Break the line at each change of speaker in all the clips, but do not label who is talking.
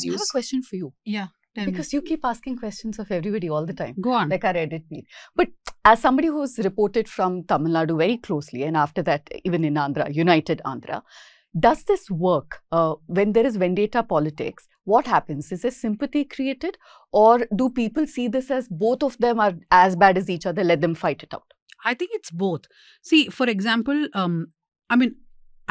I have a question for you.
Yeah.
Because you keep asking questions of everybody all the time.
Go on.
Like our edit feed. But as somebody who's reported from Tamil Nadu very closely, and after that, even in Andhra, United Andhra, does this work when there is vendetta politics? What happens? Is there sympathy created? Or do people see this as both of them are as bad as each other, let them fight it out?
I think it's both. See, for example,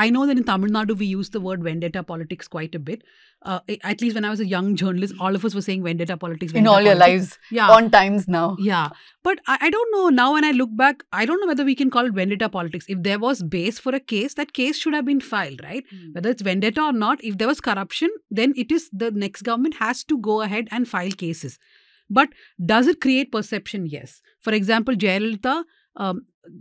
I know that in Tamil Nadu, we use the word vendetta politics quite a bit. At least when I was a young journalist, all of us were saying vendetta politics.
In all your lives, on times now.
Yeah. But I don't know. Now when I look back, I don't know whether we can call it vendetta politics. If there was base for a case, that case should have been filed, right? Whether it's vendetta or not, if there was corruption, then it is the next government has to go ahead and file cases. But does it create perception? Yes. For example, Jayalalitha,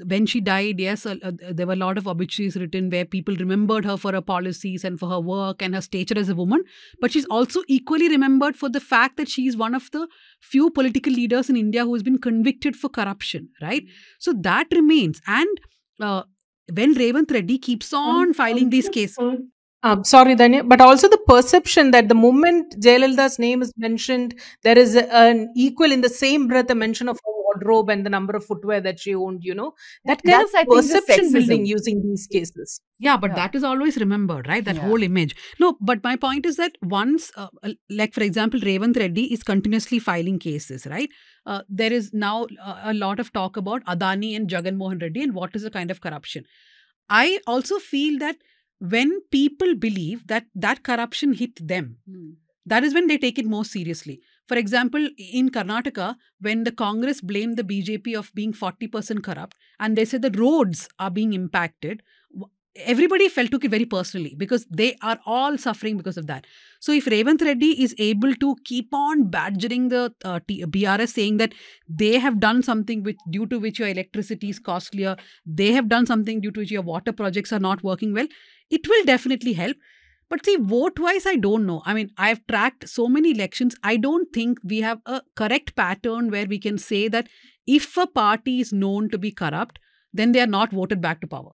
when she died, yes, there were a lot of obituaries written where people remembered her for her policies and for her work and her stature as a woman. But she's also equally remembered for the fact that she is one of the few political leaders in India who has been convicted for corruption, right? So that remains. And when Revanth Reddy keeps on filing these cases.
Sorry, Dhanya, but also the perception that the moment Jayalalitha's name is mentioned, there is an equal in the same breath a mention of her wardrobe and the number of footwear that she owned, that kind of perception building using these cases.
Yeah, but that is always remembered, right? That whole image. No, but my point is that once, like for example, Revanth Reddy is continuously filing cases, right? There is now a lot of talk about Adani and Jagan Mohan Reddy and what is the kind of corruption. I also feel that when people believe that that corruption hit them, that is when they take it more seriously. For example, in Karnataka, when the Congress blamed the BJP of being 40% corrupt and they said the roads are being impacted, everybody took it very personally because they are all suffering because of that. So if Revanth Reddy is able to keep on badgering the BRS saying that they have done something due to which your electricity is costlier, they have done something due to which your water projects are not working well, it will definitely help. But see, vote-wise, I don't know. I mean, I've tracked so many elections. I don't think we have a correct pattern where we can say that if a party is known to be corrupt, then they are not voted back to power.